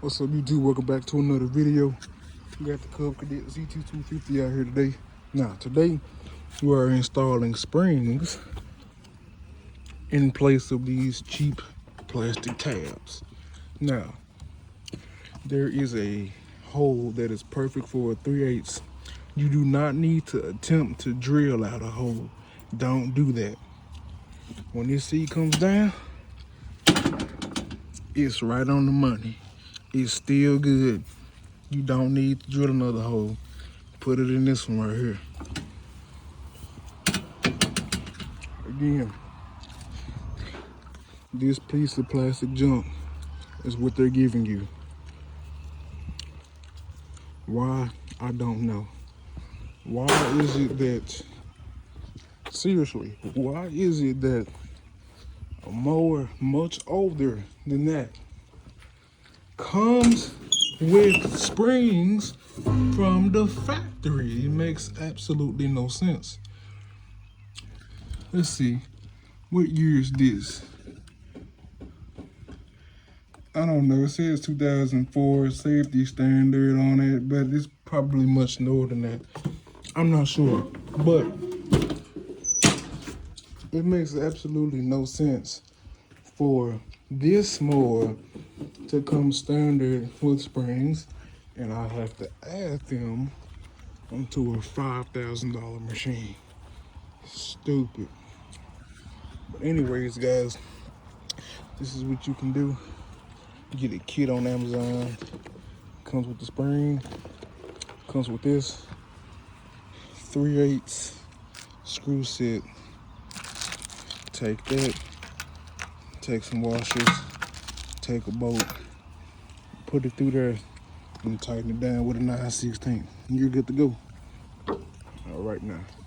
What's up, YouTube? Welcome back to another video. We got the Cadet ZT2 out here today. Now, today we are installing springs in place of these cheap plastic tabs. Now, there is a hole that is perfect for a 3/8. You do not need to attempt to drill out a hole. Don't do that. When this seat comes down, it's right on the money. It's still good. You don't need to drill another hole. Put it in this one right here. Again, this piece of plastic junk is what they're giving you. Why? I don't know. Why is it that, seriously, why is it that a mower much older than that comes with springs from the factory? It makes absolutely no sense. Let's see, what year is this? I don't know, it says 2004 safety standard on it, but it's probably much newer than that. I'm not sure, but it makes absolutely no sense for this mower to come standard with springs, and I have to add them onto a $5,000 machine. Stupid. But anyways, guys, this is what you can do. You get a kit on Amazon. Comes with the spring. Comes with this 3/8 screw set. Take that. Take some washers. Take a bolt. Put it through there and tighten it down with a 9/16. And you're good to go. All right now.